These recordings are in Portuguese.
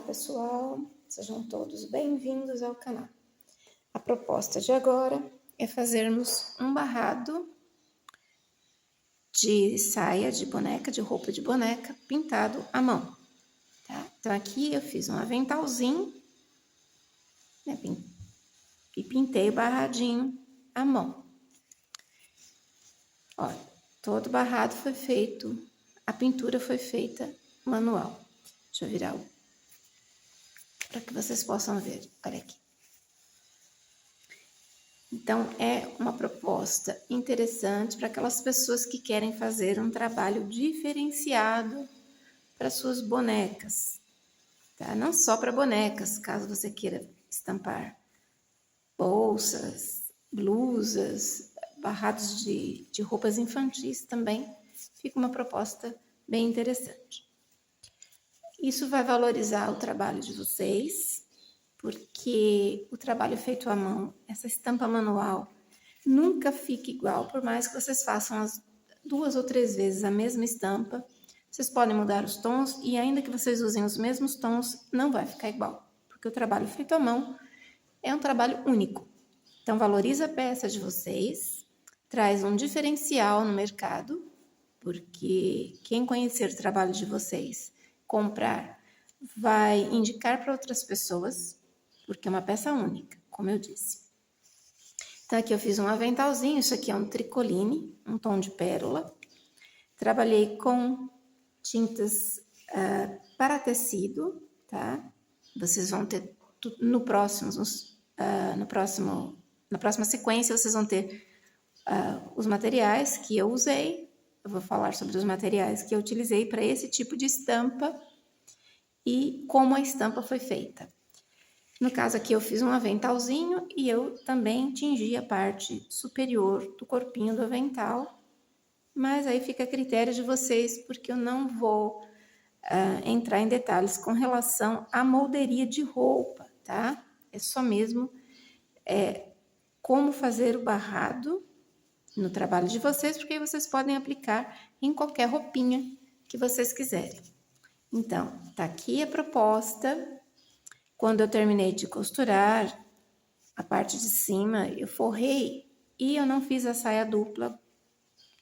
pessoal, sejam todos bem-vindos ao canal. A proposta de agora é fazermos um barrado de saia de boneca, de roupa de boneca, pintado à mão, tá? Então aqui eu fiz um aventalzinho, né, e pintei o barradinho à mão. Olha, todo barrado foi feito, a pintura foi feita manual. Deixa eu virar para que vocês possam ver. Olha aqui. Então, é uma proposta interessante para aquelas pessoas que querem fazer um trabalho diferenciado para suas bonecas, tá? Não só para bonecas, caso você queira estampar bolsas, blusas, barrados de roupas infantis também, fica uma proposta bem interessante. Isso vai valorizar o trabalho de vocês, porque o trabalho feito à mão, essa estampa manual, nunca fica igual, por mais que vocês façam as 2 ou 3 vezes a mesma estampa, vocês podem mudar os tons e ainda que vocês usem os mesmos tons, não vai ficar igual, porque o trabalho feito à mão é um trabalho único. Então, valoriza a peça de vocês, traz um diferencial no mercado, porque quem conhecer o trabalho de vocês, comprar, vai indicar para outras pessoas, porque é uma peça única, como eu disse. Então, aqui eu fiz um aventalzinho, isso aqui é um tricoline, um tom de pérola. Trabalhei com tintas para tecido, tá? Vocês vão ter, na próxima sequência, vocês vão ter os materiais que eu usei. Eu vou falar sobre os materiais que eu utilizei para esse tipo de estampa e como a estampa foi feita. No caso aqui eu fiz um aventalzinho e eu também tingi a parte superior do corpinho do avental, mas aí fica a critério de vocês, porque eu não vou entrar em detalhes com relação à molderia de roupa, tá? É só mesmo como fazer o barrado no trabalho de vocês, porque aí vocês podem aplicar em qualquer roupinha que vocês quiserem. Então, tá aqui a proposta. Quando eu terminei de costurar a parte de cima, eu forrei e eu não fiz a saia dupla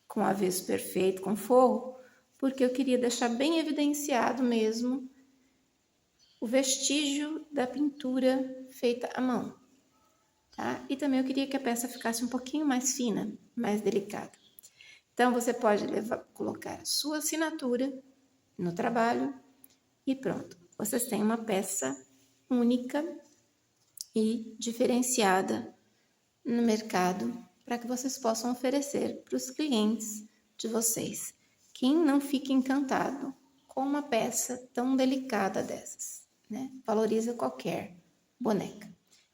com avesso perfeito, com forro, porque eu queria deixar bem evidenciado mesmo o vestígio da pintura feita à mão, tá? E também eu queria que a peça ficasse um pouquinho mais fina, mais delicada. Então, você pode colocar sua assinatura no trabalho e pronto. Vocês têm uma peça única e diferenciada no mercado para que vocês possam oferecer para os clientes de vocês. Quem não fica encantado com uma peça tão delicada dessas, né? Valoriza qualquer boneca.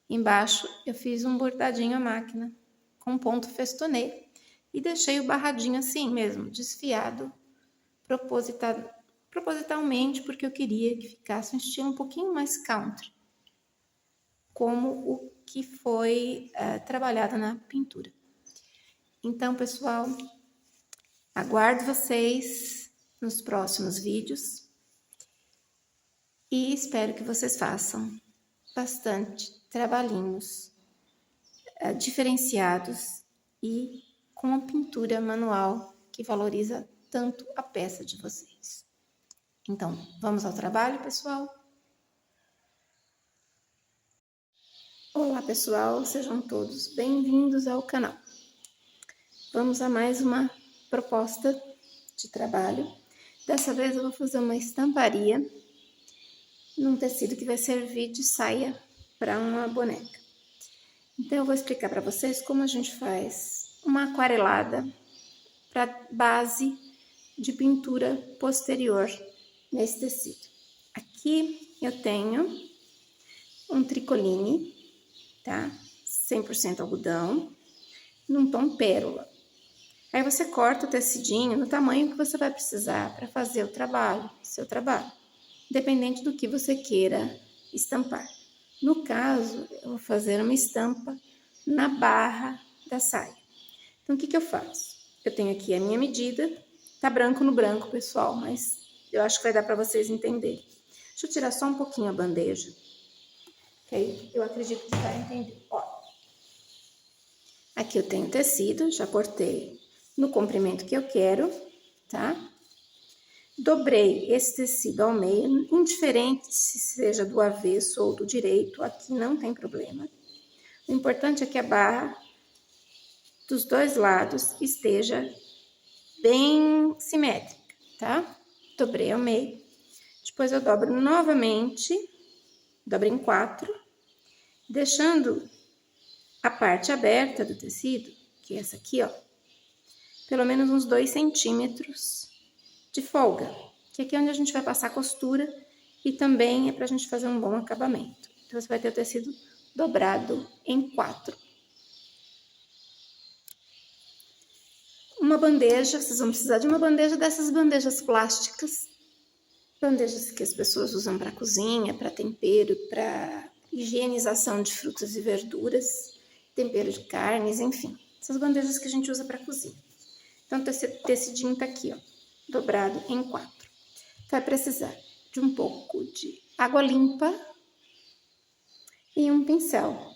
Embaixo eu fiz um bordadinho à máquina com ponto festonê e deixei o barradinho assim mesmo, desfiado, propositalmente, porque eu queria que ficasse um estilo um pouquinho mais country, como o que foi trabalhado na pintura. Então, pessoal, aguardo vocês nos próximos vídeos e espero que vocês façam bastante trabalhinhos diferenciados e com a pintura manual que valoriza tanto a peça de vocês. Então, vamos ao trabalho, pessoal? Olá, pessoal, sejam todos bem-vindos ao canal. Vamos a mais uma proposta de trabalho. Dessa vez eu vou fazer uma estamparia num tecido que vai servir de saia para uma boneca. Então eu vou explicar para vocês como a gente faz uma aquarelada para base de pintura posterior nesse tecido. Aqui eu tenho um tricoline, tá? 100% algodão, num tom pérola. Aí você corta o tecidinho no tamanho que você vai precisar para fazer o trabalho, seu trabalho, independente do que você queira estampar. No caso, eu vou fazer uma estampa na barra da saia. Então, o que eu faço? Eu tenho aqui a minha medida, tá branco no branco, pessoal, mas eu acho que vai dar para vocês entenderem. Deixa eu tirar só um pouquinho a bandeja, que aí eu acredito que vai entender. Ó, aqui eu tenho tecido, já cortei no comprimento que eu quero, tá? Dobrei esse tecido ao meio, indiferente se seja do avesso ou do direito, aqui não tem problema. O importante é que a barra dos dois lados esteja bem simétrica, tá? Dobrei ao meio. Depois eu dobro novamente, dobro em 4, deixando a parte aberta do tecido, que é essa aqui, ó, pelo menos uns 2 centímetros de folga, que aqui é onde a gente vai passar a costura e também é pra gente fazer um bom acabamento. Então, você vai ter o tecido dobrado em 4. Uma bandeja, vocês vão precisar de uma bandeja dessas bandejas plásticas, bandejas que as pessoas usam para cozinha, para tempero, para higienização de frutas e verduras, tempero de carnes, enfim. Essas bandejas que a gente usa para cozinha. Então, esse tecidinho tá aqui, ó, dobrado em 4. Vai precisar de um pouco de água limpa e um pincel.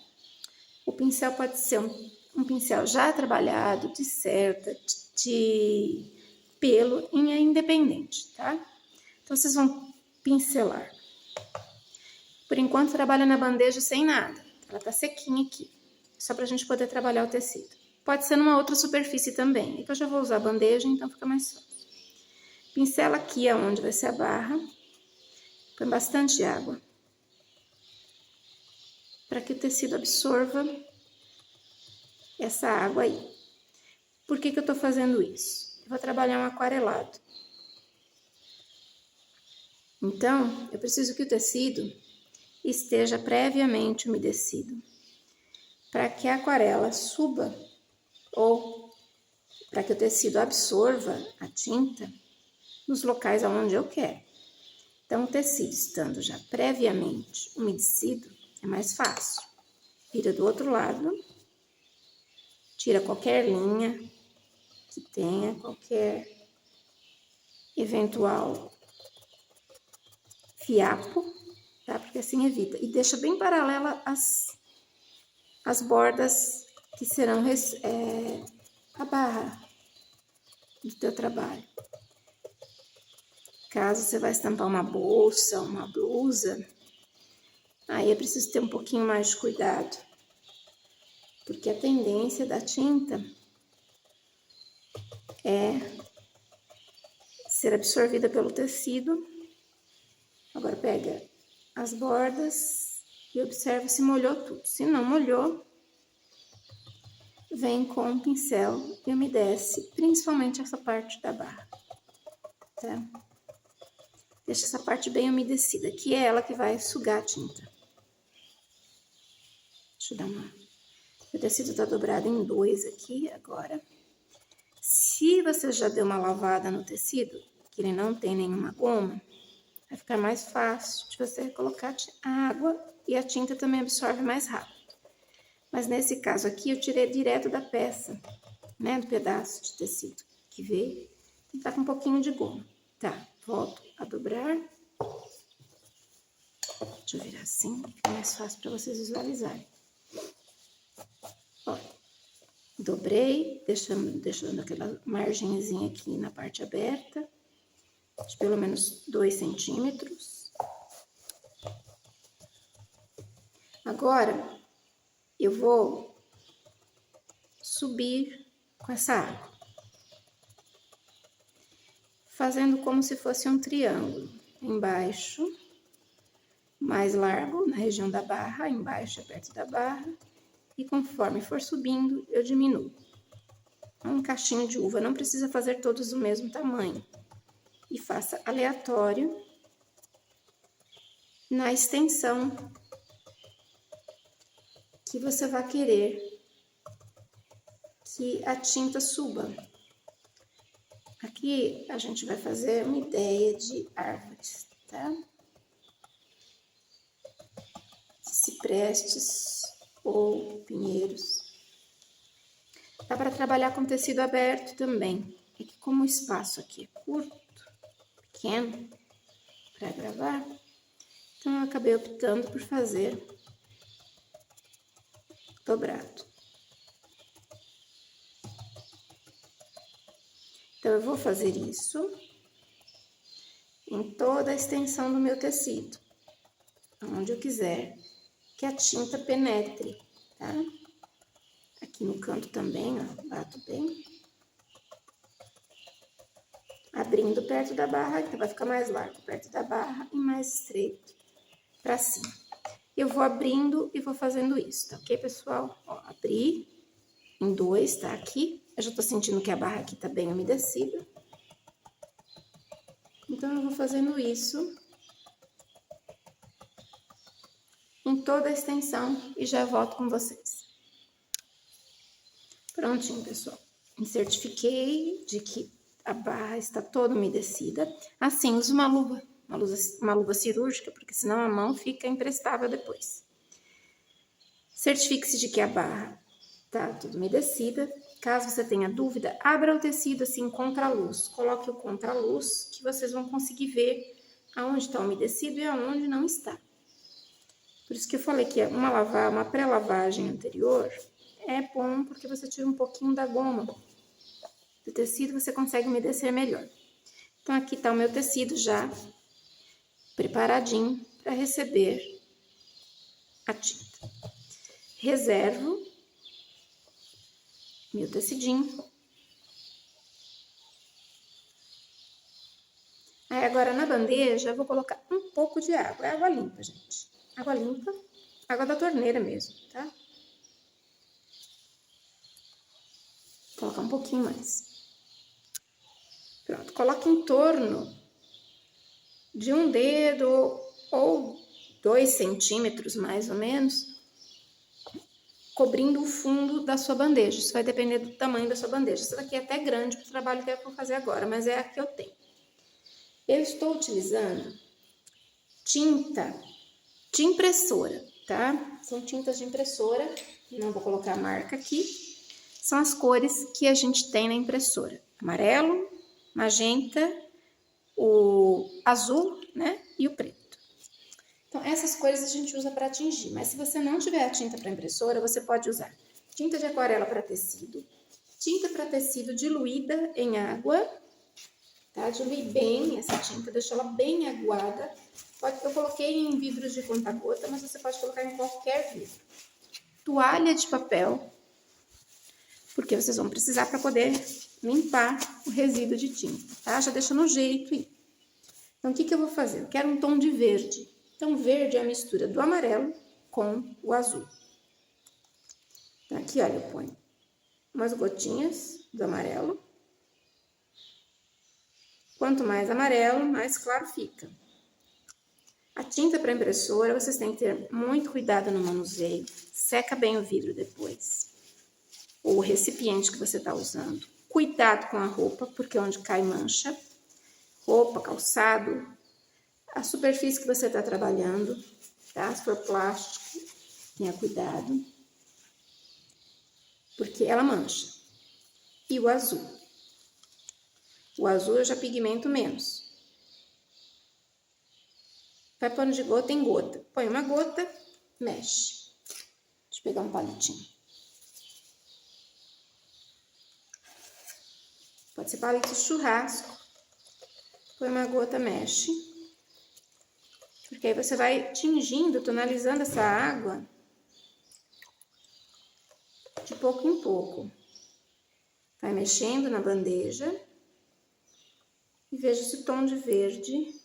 O pincel pode ser um pincel já trabalhado, de cerda, de pelo, é independente, tá? Então, vocês vão pincelar. Por enquanto, trabalha na bandeja sem nada. Ela tá sequinha aqui, só pra gente poder trabalhar o tecido. Pode ser numa outra superfície também. É que eu já vou usar a bandeja, então fica mais fácil. Pincela aqui aonde vai ser a barra. Põe bastante água, para que o tecido absorva essa água aí. Por que eu tô fazendo isso? Eu vou trabalhar um aquarelado. Então, eu preciso que o tecido esteja previamente umedecido, para que a aquarela suba, ou para que o tecido absorva a tinta nos locais aonde eu quero. Então, o tecido estando já previamente umedecido, é mais fácil. Vira do outro lado, tira qualquer linha que tenha, qualquer eventual fiapo, tá? Porque assim evita. E deixa bem paralela as bordas que serão a barra do teu trabalho. Caso você vai estampar uma bolsa, uma blusa, aí é preciso ter um pouquinho mais de cuidado, porque a tendência da tinta é ser absorvida pelo tecido. Agora pega as bordas e observa se molhou tudo. Se não molhou, vem com o pincel e umedece, principalmente essa parte da barra, tá? Deixa essa parte bem umedecida, que é ela que vai sugar a tinta. Deixa eu dar uma... O tecido tá dobrado em 2 aqui agora. Se você já deu uma lavada no tecido, que ele não tem nenhuma goma, vai ficar mais fácil de você colocar água e a tinta também absorve mais rápido. Mas nesse caso aqui, eu tirei direto da peça, né, do pedaço de tecido que veio, e tá com um pouquinho de goma. Tá, volto a dobrar. Deixa eu virar assim, fica mais fácil para vocês visualizarem. Olha, dobrei, deixando aquela margenzinha aqui na parte aberta, de pelo menos 2 centímetros. Agora, eu vou subir com essa água, fazendo como se fosse um triângulo. Embaixo, mais largo, na região da barra, embaixo, perto da barra. E conforme for subindo, eu diminuo. Um cachinho de uva, não precisa fazer todos do mesmo tamanho. E faça aleatório na extensão que você vai querer que a tinta suba. Aqui a gente vai fazer uma ideia de árvores, tá? Ciprestes ou pinheiros. Dá para trabalhar com tecido aberto também. É que como o espaço aqui é curto, pequeno, para gravar, Então, eu acabei optando por fazer dobrado. Então, eu vou fazer isso em toda a extensão do meu tecido, onde eu quiser que a tinta penetre, tá? Aqui no canto também, ó, bato bem. Abrindo perto da barra, então vai ficar mais largo perto da barra e mais estreito pra cima. Eu vou abrindo e vou fazendo isso, tá ok, pessoal? Ó, abri em 2, tá? Aqui. Eu já tô sentindo que a barra aqui tá bem umedecida. Então, eu vou fazendo isso em toda a extensão e já volto com vocês. Prontinho, pessoal. Me certifiquei de que a barra está toda umedecida. Assim, use uma luva cirúrgica, porque senão a mão fica imprestável depois. Certifique-se de que a barra tá toda umedecida. Caso você tenha dúvida, abra o tecido assim contra a luz. Coloque o contra a luz, que vocês vão conseguir ver aonde está umedecido e aonde não está. Por isso que eu falei que uma pré-lavagem anterior é bom, porque você tira um pouquinho da goma do tecido, você consegue umedecer melhor. Então, aqui tá o meu tecido já preparadinho para receber a tinta. Reservo meu tecidinho. Aí, agora na bandeja, eu vou colocar um pouco de água. É água limpa, gente. Água limpa, água da torneira mesmo, tá? Vou colocar um pouquinho mais. Pronto, coloque em torno de um dedo ou 2 centímetros, mais ou menos, cobrindo o fundo da sua bandeja. Isso vai depender do tamanho da sua bandeja. Essa daqui é até grande para o trabalho que eu vou fazer agora, mas é a que eu tenho. Eu estou utilizando tinta de impressora, tá? São tintas de impressora, não vou colocar a marca aqui. São as cores que a gente tem na impressora: amarelo, magenta, o azul, né? E o preto. Então, essas cores a gente usa para atingir, mas se você não tiver a tinta para impressora, você pode usar tinta de aquarela para tecido, tinta para tecido diluída em água, tá? Dilui bem essa tinta, deixa ela bem aguada. Eu coloquei em vidros de conta-gota, mas você pode colocar em qualquer vidro. Toalha de papel, porque vocês vão precisar para poder limpar o resíduo de tinta, tá? Já deixa no jeito aí. Então, o que eu vou fazer? Eu quero um tom de verde. Então, verde é a mistura do amarelo com o azul. Então, aqui, olha, eu ponho umas gotinhas do amarelo. Quanto mais amarelo, mais claro fica. A tinta para impressora, vocês têm que ter muito cuidado no manuseio. Seca bem o vidro depois. Ou o recipiente que você está usando. Cuidado com a roupa, porque é onde cai mancha. Roupa, calçado, a superfície que você está trabalhando, tá? Se for plástico, tenha cuidado, porque ela mancha. E o azul. O azul eu já pigmento menos. Vai pondo de gota em gota. Põe uma gota, mexe. Deixa eu pegar um palitinho. Pode ser palito de churrasco. Põe uma gota, mexe. Porque aí você vai tingindo, tonalizando essa água de pouco em pouco. Vai mexendo na bandeja e veja se o tom de verde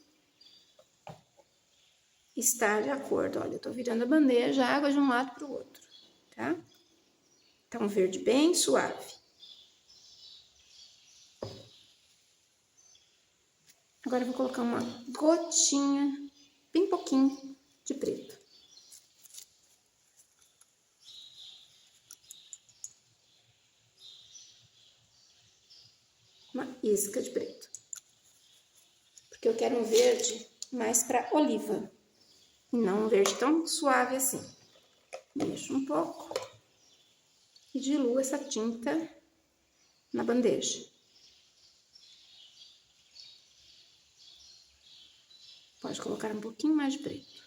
está de acordo. Olha, eu tô virando a bandeja, a água de um lado para o outro, tá? Tá um verde bem suave. Agora eu vou colocar uma gotinha, bem pouquinho, de preto. Uma isca de preto. Porque eu quero um verde mais para oliva. E não um verde tão suave assim. Mexo um pouco. E diluo essa tinta na bandeja. Pode colocar um pouquinho mais de preto.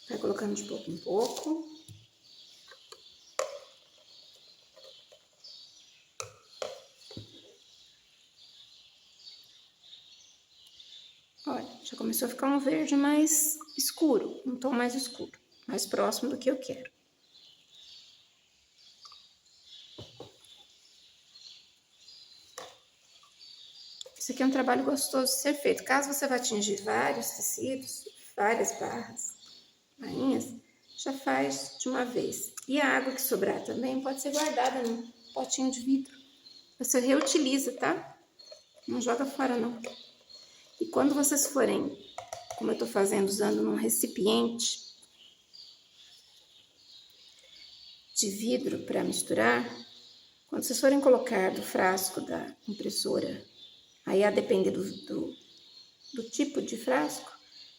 Vai colocando de pouco em pouco. Olha, já começou a ficar um verde mais escuro, um tom mais escuro, mais próximo do que eu quero. Isso aqui é um trabalho gostoso de ser feito. Caso você vá atingir vários tecidos, várias barras, bainhas, já faz de uma vez. E a água que sobrar também pode ser guardada num potinho de vidro. Você reutiliza, tá? Não joga fora, não. E quando vocês forem, como eu tô fazendo, usando num recipiente de vidro para misturar, quando vocês forem colocar do frasco da impressora, aí a depender do tipo de frasco,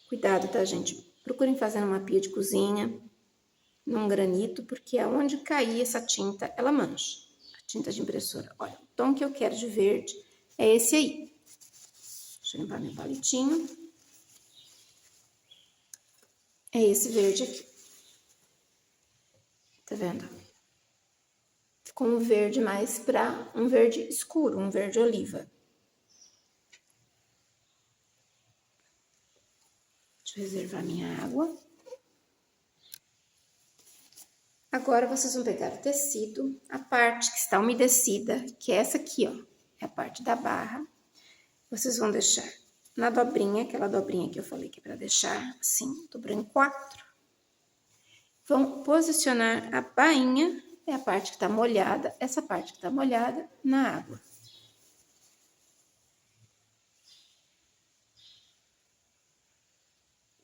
cuidado, tá, gente? Procurem fazer numa pia de cozinha, num granito, porque aonde cair essa tinta, ela mancha. A tinta de impressora. Olha, o tom que eu quero de verde é esse aí. Deixa eu limpar meu palitinho. É esse verde aqui. Tá vendo? Ficou um verde mais pra um verde escuro, um verde oliva. Deixa eu reservar minha água. Agora, vocês vão pegar o tecido, a parte que está umedecida, que é essa aqui, ó. É a parte da barra. Vocês vão deixar na dobrinha, aquela dobrinha que eu falei que é para deixar assim, dobrando em 4. Vão posicionar a bainha, é a parte que está molhada, essa parte que está molhada, na água.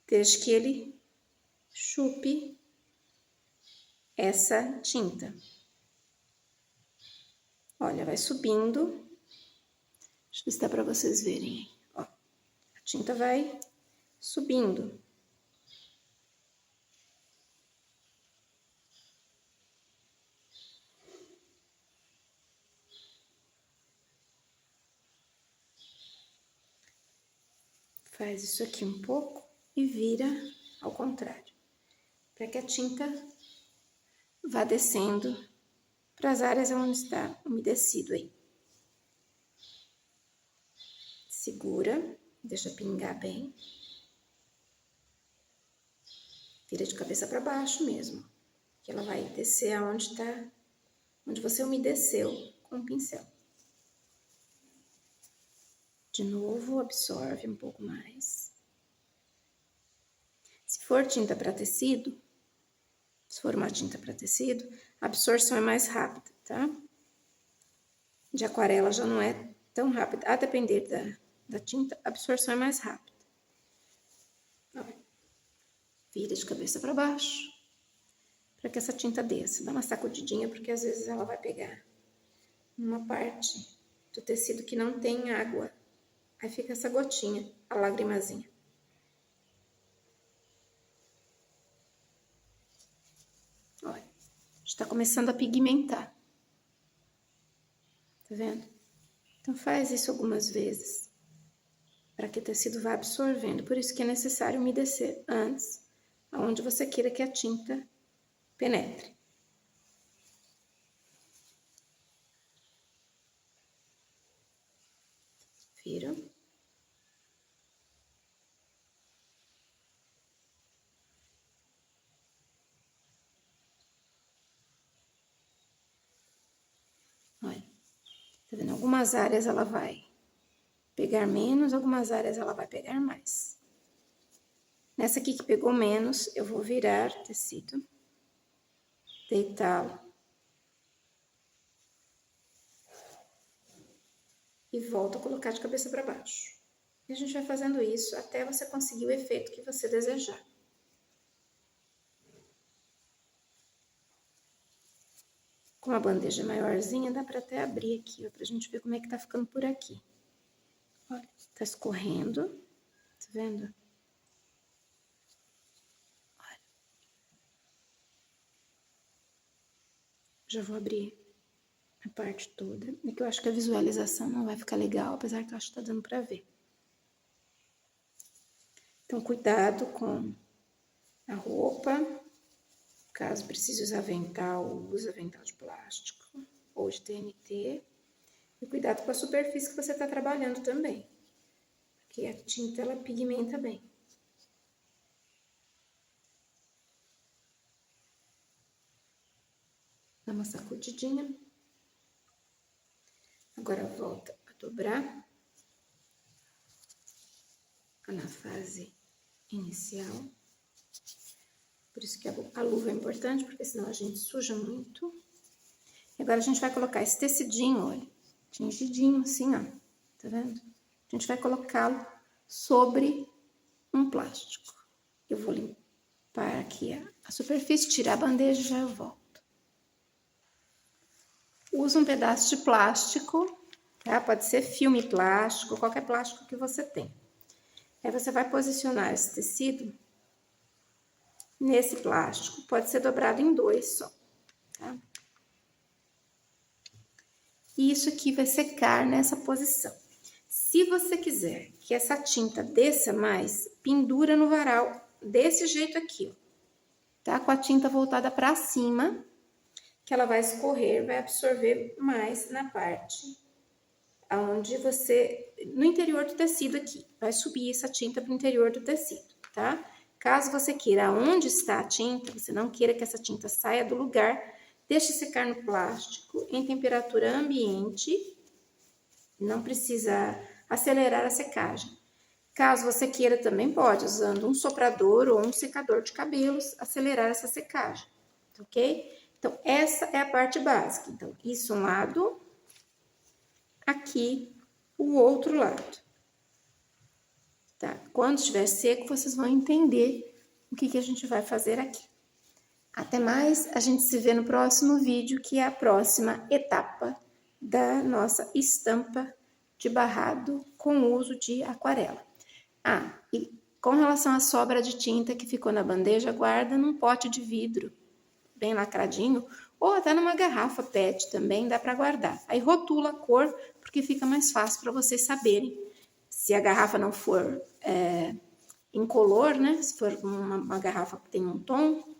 Desde que ele chupe essa tinta. Olha, vai subindo. Deixa eu ver se dá para vocês verem. Ó, a tinta vai subindo. Faz isso aqui um pouco e vira ao contrário, para que a tinta vá descendo para as áreas onde está umedecido aí. Segura, deixa pingar bem. Vira de cabeça para baixo mesmo, que ela vai descer aonde tá, onde você umedeceu com o pincel. De novo, absorve um pouco mais. Se for tinta para tecido, se for uma tinta para tecido, a absorção é mais rápida, tá? De aquarela já não é tão rápida. A depender da tinta, a absorção é mais rápida. Vira de cabeça para baixo, para que essa tinta desça. Dá uma sacudidinha, porque às vezes ela vai pegar uma parte do tecido que não tem água. Aí fica essa gotinha, a lagrimazinha. Olha, está começando a pigmentar. Tá vendo? Então faz isso algumas vezes, para que o tecido vá absorvendo. Por isso que é necessário umedecer antes, aonde você queira que a tinta penetre. Viram? Olha, tá vendo? Algumas áreas ela vai pegar menos, algumas áreas ela vai pegar mais. Nessa aqui que pegou menos, eu vou virar o tecido, deitá-lo e volto a colocar de cabeça para baixo. E a gente vai fazendo isso até você conseguir o efeito que você desejar. Com a bandeja maiorzinha, dá para até abrir aqui, ó, pra gente ver como é que tá ficando por aqui. Olha, tá escorrendo, tá vendo? Olha. Já vou abrir a parte toda. É que eu acho que a visualização não vai ficar legal, apesar que eu acho que tá dando pra ver. Então, cuidado com a roupa. Caso precise usar avental, usa avental de plástico ou de TNT. E cuidado com a superfície que você está trabalhando também, porque a tinta ela pigmenta bem. Dá uma sacudidinha. Agora volta a dobrar. Na fase inicial. Por isso que a luva é importante, porque senão a gente suja muito. E agora a gente vai colocar esse tecidinho, olha, tingidinho assim, ó, tá vendo? A gente vai colocá-lo sobre um plástico. Eu vou limpar aqui a superfície, tirar a bandeja e já eu volto. Usa um pedaço de plástico, tá? Pode ser filme plástico, qualquer plástico que você tem. Aí você vai posicionar esse tecido nesse plástico, pode ser dobrado em 2 só, tá? E isso aqui vai secar nessa posição. Se você quiser que essa tinta desça mais, pendura no varal desse jeito aqui, ó, tá? Com a tinta voltada para cima, que ela vai escorrer, vai absorver mais na parte aonde você, no interior do tecido aqui, vai subir essa tinta para o interior do tecido, tá? Caso você queira onde está a tinta, você não queira que essa tinta saia do lugar, deixe secar no plástico em temperatura ambiente, não precisa acelerar a secagem. Caso você queira, também pode, usando um soprador ou um secador de cabelos, acelerar essa secagem, ok? Então, essa é a parte básica. Então, isso um lado, aqui o outro lado, tá? Quando estiver seco, vocês vão entender o que a gente vai fazer aqui. Até mais, a gente se vê no próximo vídeo, que é a próxima etapa da nossa estampa de barrado com uso de aquarela. Ah, e com relação à sobra de tinta que ficou na bandeja, guarda num pote de vidro, bem lacradinho, ou até numa garrafa PET também, dá para guardar. Aí rotula a cor, porque fica mais fácil para vocês saberem. Se a garrafa não for incolor, né? Se for uma garrafa que tem um tom,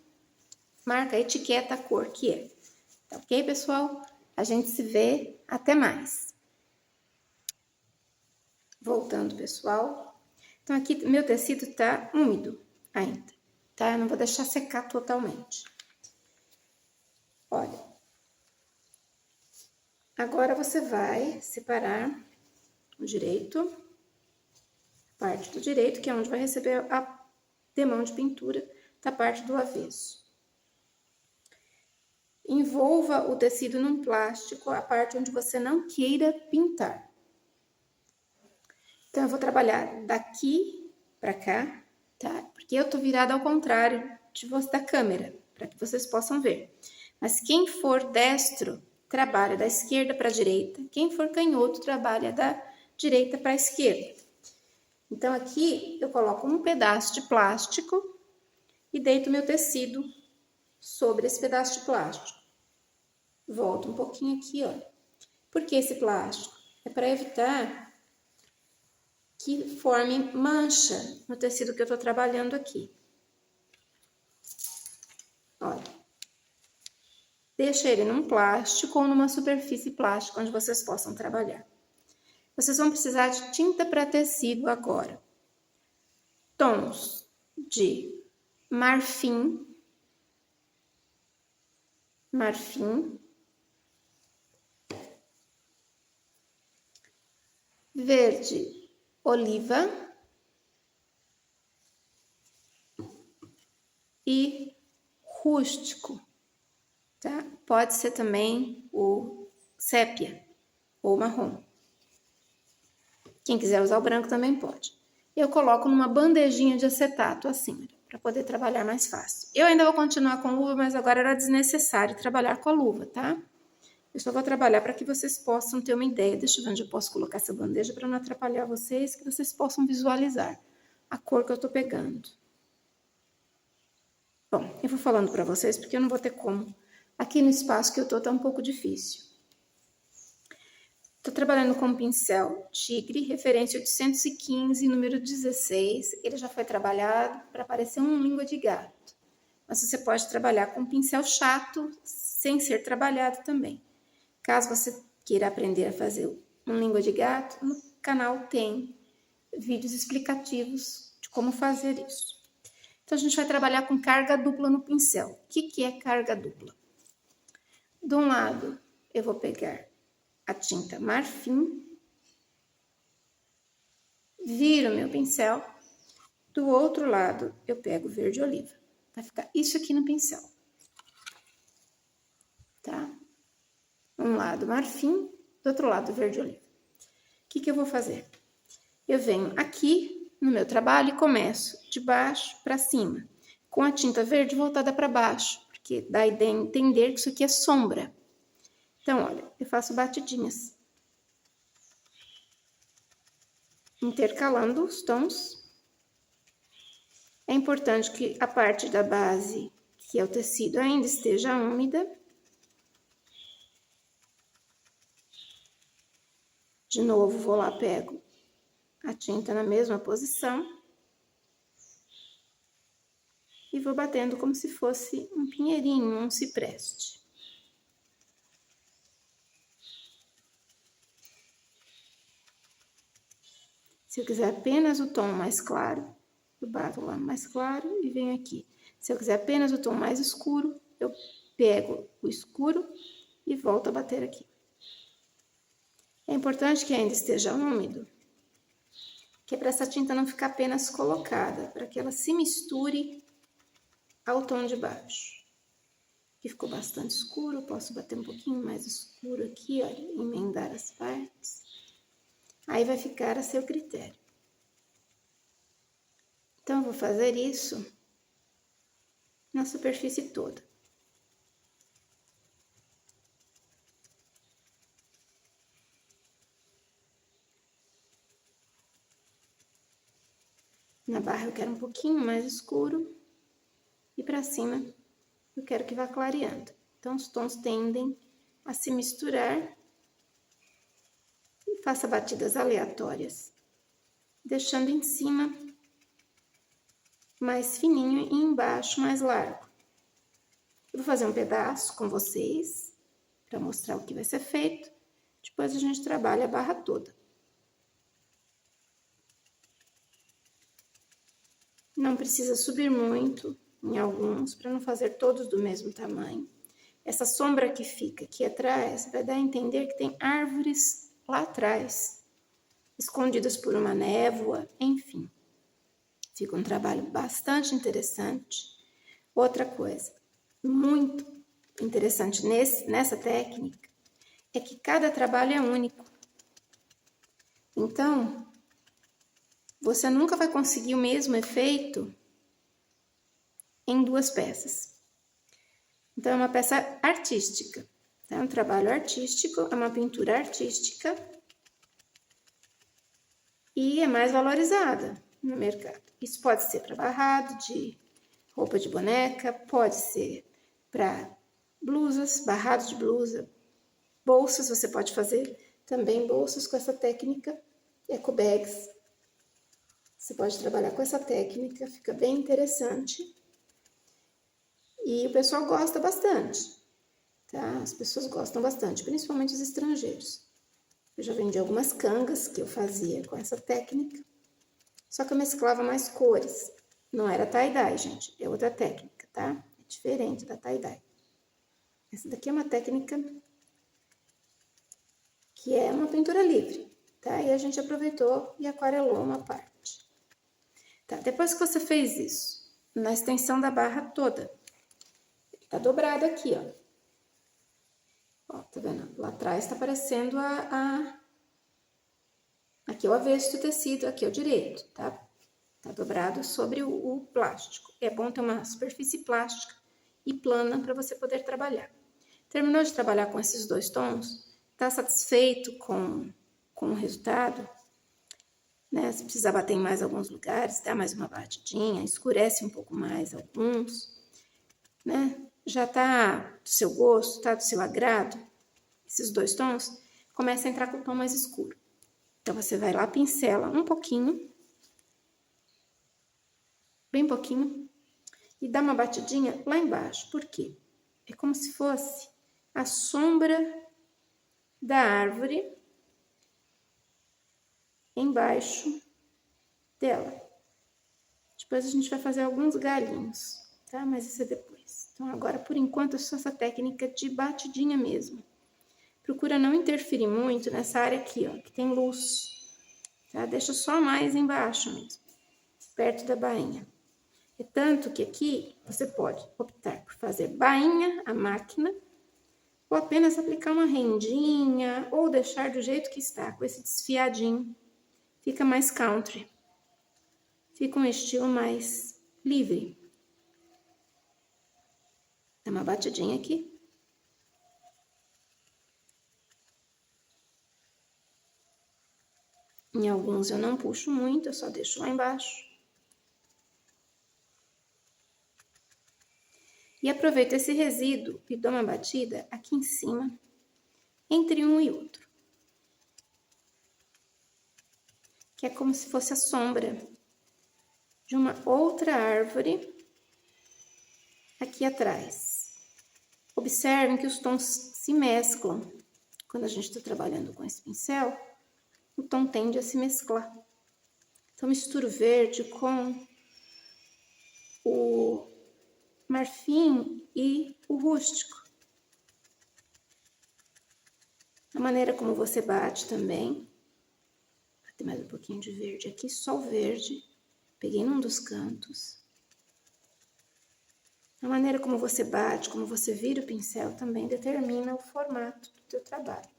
marca, etiqueta a cor que é. Tá ok, pessoal? A gente se vê, até mais. Voltando, pessoal. Então, aqui meu tecido tá úmido ainda, tá? Eu não vou deixar secar totalmente. Olha. Agora, você vai separar o direito, a parte do direito, que é onde vai receber a demão de pintura, da parte do avesso. Envolva o tecido num plástico, a parte onde você não queira pintar. Então, eu vou trabalhar daqui pra cá, tá? Porque eu tô virada ao contrário da câmera, para que vocês possam ver. Mas quem for destro, trabalha da esquerda para a direita. Quem for canhoto, trabalha da direita para a esquerda. Então, aqui eu coloco um pedaço de plástico e deito meu tecido sobre esse pedaço de plástico. Volto um pouquinho aqui, olha. Por que esse plástico? É para evitar que forme mancha no tecido que eu tô trabalhando aqui. Olha. Deixa ele num plástico ou numa superfície plástica onde vocês possam trabalhar. Vocês vão precisar de tinta para tecido agora. Tons de marfim, verde oliva e rústico, tá? Pode ser também o sépia ou marrom. Quem quiser usar o branco também pode. Eu coloco numa bandejinha de acetato assim, para poder trabalhar mais fácil. Eu ainda vou continuar com luva, mas agora era desnecessário trabalhar com a luva, tá? Eu só vou trabalhar para que vocês possam ter uma ideia. Deixa eu ver onde eu posso colocar essa bandeja para não atrapalhar vocês, que vocês possam visualizar a cor que eu tô pegando. Bom, eu vou falando para vocês porque eu não vou ter como. Aqui no espaço que eu tô tá um pouco difícil. Estou trabalhando com um pincel Tigre, referência 815, número 16. Ele já foi trabalhado para parecer um língua de gato. Mas você pode trabalhar com um pincel chato, sem ser trabalhado também. Caso você queira aprender a fazer um língua de gato, no canal tem vídeos explicativos de como fazer isso. Então, a gente vai trabalhar com carga dupla no pincel. O que é carga dupla? De um lado, eu vou pegar a tinta marfim, viro meu pincel, do outro lado eu pego verde oliva. Vai ficar isso aqui no pincel, tá? Um lado marfim, do outro lado verde oliva. O que eu vou fazer? Eu venho aqui no meu trabalho e começo de baixo para cima, com a tinta verde voltada para baixo, porque dá a ideia de entender que isso aqui é sombra. Então, olha, eu faço batidinhas, intercalando os tons. É importante que a parte da base, que é o tecido, ainda esteja úmida. De novo, vou lá, pego a tinta na mesma posição e vou batendo como se fosse um pinheirinho, um cipreste. Se eu quiser apenas o tom mais claro, eu bato lá mais claro e venho aqui. Se eu quiser apenas o tom mais escuro, eu pego o escuro e volto a bater aqui. É importante que ainda esteja úmido, que é para essa tinta não ficar apenas colocada, para que ela se misture ao tom de baixo. Aqui ficou bastante escuro, posso bater um pouquinho mais escuro aqui, olha, emendar as partes. Aí vai ficar a seu critério. Então, eu vou fazer isso na superfície toda. Na barra eu quero um pouquinho mais escuro e para cima eu quero que vá clareando. Então, os tons tendem a se misturar e faça batidas aleatórias, deixando em cima mais fininho e embaixo mais largo. Eu vou fazer um pedaço com vocês para mostrar o que vai ser feito. Depois a gente trabalha a barra toda. Não precisa subir muito em alguns, para não fazer todos do mesmo tamanho. Essa sombra que fica aqui atrás vai dar a entender que tem árvores lá atrás, escondidas por uma névoa, enfim. Fica um trabalho bastante interessante. Outra coisa muito interessante nessa técnica é que cada trabalho é único. Então, você nunca vai conseguir o mesmo efeito em duas peças. Então, é uma peça artística, tá? É um trabalho artístico, é uma pintura artística e é mais valorizada no mercado. Isso pode ser para barrado de roupa de boneca, pode ser para blusas, barrados de blusa, bolsas, você pode fazer também bolsas com essa técnica, eco bags. Você pode trabalhar com essa técnica, fica bem interessante. E o pessoal gosta bastante, tá? As pessoas gostam bastante, principalmente os estrangeiros. Eu já vendi algumas cangas que eu fazia com essa técnica, só que eu mesclava mais cores. Não era tie-dye, gente, é outra técnica, tá? É diferente da tie-dye. Essa daqui é uma técnica que é uma pintura livre, tá? E a gente aproveitou e aquarelou uma parte. Tá, depois que você fez isso, na extensão da barra toda, tá dobrado aqui, ó. Ó, tá vendo? Lá atrás tá aparecendo aqui é o avesso do tecido, aqui é o direito, tá? Tá dobrado sobre o plástico. É bom ter uma superfície plástica e plana para você poder trabalhar. Terminou de trabalhar com esses dois tons? Tá satisfeito com o resultado? Né? Se precisar bater em mais alguns lugares, dá mais uma batidinha, escurece um pouco mais alguns, né? Já tá do seu gosto, tá do seu agrado, esses dois tons? começa a entrar com o tom mais escuro. Então, você vai lá, pincela um pouquinho, bem pouquinho, e dá uma batidinha lá embaixo. Por quê? É como se fosse a sombra da árvore embaixo dela. Depois a gente vai fazer alguns galhinhos, tá? Mas isso é depois. Então, agora, por enquanto, é só essa técnica de batidinha mesmo. Procura não interferir muito nessa área aqui, ó, que tem luz, tá? Deixa só mais embaixo mesmo, perto da bainha. É tanto que aqui você pode optar por fazer bainha à máquina, ou apenas aplicar uma rendinha, ou deixar do jeito que está, com esse desfiadinho. Fica mais country. Fica um estilo mais livre. Dá uma batidinha aqui. Em alguns eu não puxo muito, eu só deixo lá embaixo. E aproveito esse resíduo e dou uma batida aqui em cima, entre um e outro. Que é como se fosse a sombra de uma outra árvore aqui atrás. Observem que os tons se mesclam. Quando a gente está trabalhando com esse pincel, o tom tende a se mesclar. Então, misturo verde com o marfim e o rústico. A maneira como você bate também. Vou ter mais um pouquinho de verde aqui, só o verde. Peguei num dos cantos. A maneira como você bate, como você vira o pincel também determina o formato do teu trabalho.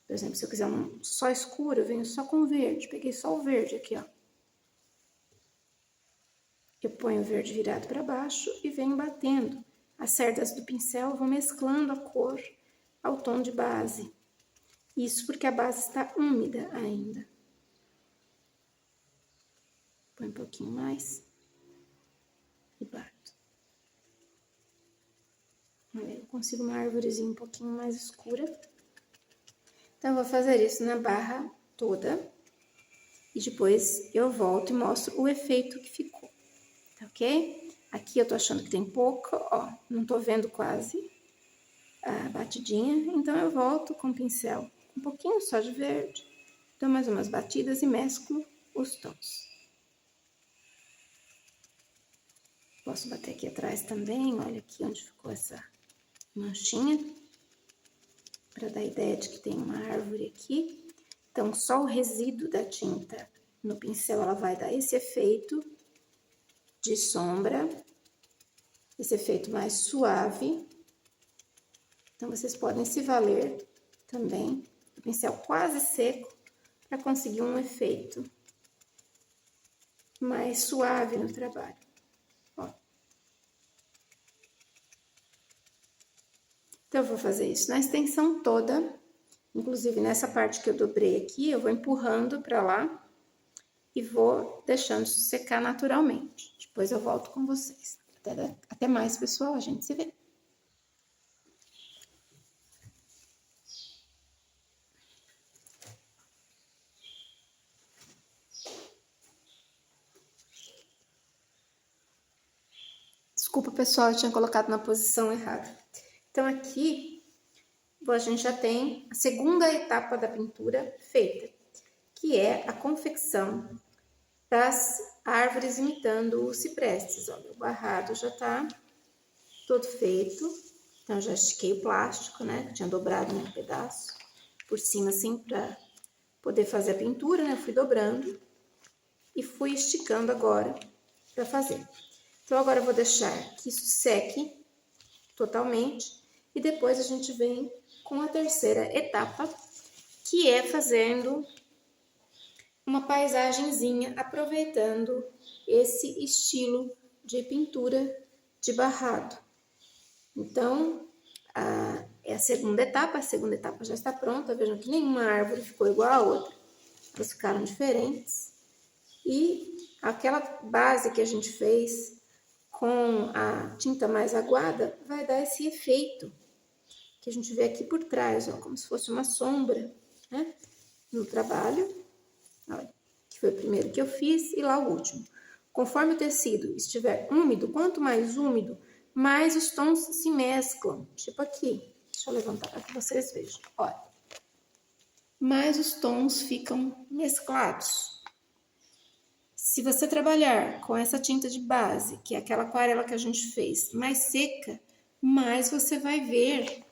Por exemplo, se eu quiser um só escuro, eu venho só com verde. Peguei só o verde aqui, ó. Eu ponho o verde virado para baixo e venho batendo. As cerdas do pincel vão mesclando a cor ao tom de base. Isso porque a base está úmida ainda. Põe um pouquinho mais e bato. Eu consigo uma árvorezinha um pouquinho mais escura. Então, eu vou fazer isso na barra toda. E depois eu volto e mostro o efeito que ficou. Tá ok? Aqui eu tô achando que tem pouco, ó. Não tô vendo quase a batidinha. Então, eu volto com o pincel um pouquinho só de verde. Dou mais umas batidas e mesclo os tons. Posso bater aqui atrás também. Olha aqui onde ficou essa manchinha. Para dar a ideia de que tem uma árvore aqui. Então, só o resíduo da tinta no pincel, ela vai dar esse efeito de sombra, esse efeito mais suave. Então, vocês podem se valer também do pincel quase seco para conseguir um efeito mais suave no trabalho. Ó. Então, eu vou fazer isso na extensão toda. Inclusive, nessa parte que eu dobrei aqui, eu vou empurrando para lá e vou deixando secar naturalmente. Depois eu volto com vocês. Até mais, pessoal. A gente se vê. Desculpa, pessoal, eu tinha colocado na posição errada. Então, aqui, a gente já tem a segunda etapa da pintura feita, que é a confecção das árvores imitando os ciprestes. Olha, o barrado já tá todo feito. Então, já estiquei o plástico, né? Tinha dobrado um pedaço por cima, assim, para poder fazer a pintura, né? Eu fui dobrando e fui esticando agora para fazer. Então, agora eu vou deixar que isso seque totalmente e depois a gente vem com a terceira etapa, que é fazendo uma paisagenzinha, aproveitando esse estilo de pintura de barrado. Então, é a segunda etapa já está pronta. Vejam que nenhuma árvore ficou igual a outra, elas ficaram diferentes. E aquela base que a gente fez com a tinta mais aguada vai dar esse efeito, que a gente vê aqui por trás, ó, como se fosse uma sombra, né? No trabalho, olha, que foi o primeiro que eu fiz e lá o último. Conforme o tecido estiver úmido, quanto mais úmido, mais os tons se mesclam. Tipo aqui, deixa eu levantar para que vocês vejam, olha. Mais os tons ficam mesclados. Se você trabalhar com essa tinta de base, que é aquela aquarela que a gente fez, mais seca, mais você vai ver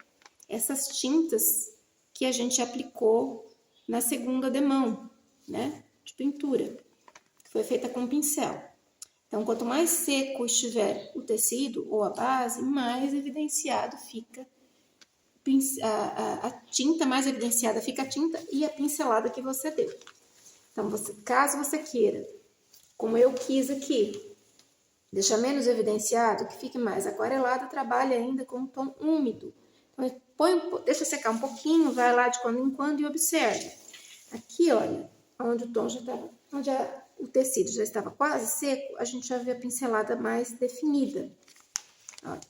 essas tintas que a gente aplicou na segunda demão, né, de pintura, que foi feita com pincel. Então, quanto mais seco estiver o tecido ou a base, mais evidenciado fica a tinta, mais evidenciada fica a tinta e a pincelada que você deu. Então, caso você queira, como eu quis aqui, deixar menos evidenciado, que fique mais aquarelado, trabalhe ainda com um tom úmido. Então, deixa secar um pouquinho, vai lá de quando em quando e observe. Aqui, olha, onde o tom já estava, onde o tecido já estava quase seco, a gente já vê a pincelada mais definida. Olha.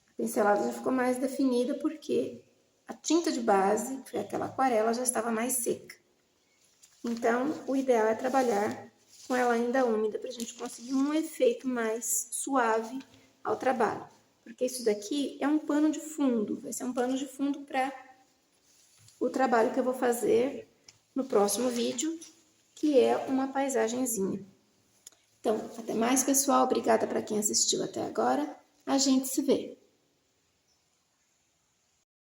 A pincelada já ficou mais definida porque a tinta de base, que foi aquela aquarela, já estava mais seca. Então, o ideal é trabalhar com ela ainda úmida para a gente conseguir um efeito mais suave ao trabalho. Porque isso daqui é um pano de fundo, vai ser um pano de fundo para o trabalho que eu vou fazer no próximo vídeo, que é uma paisagenzinha. Então, até mais, pessoal. Obrigada para quem assistiu até agora. A gente se vê.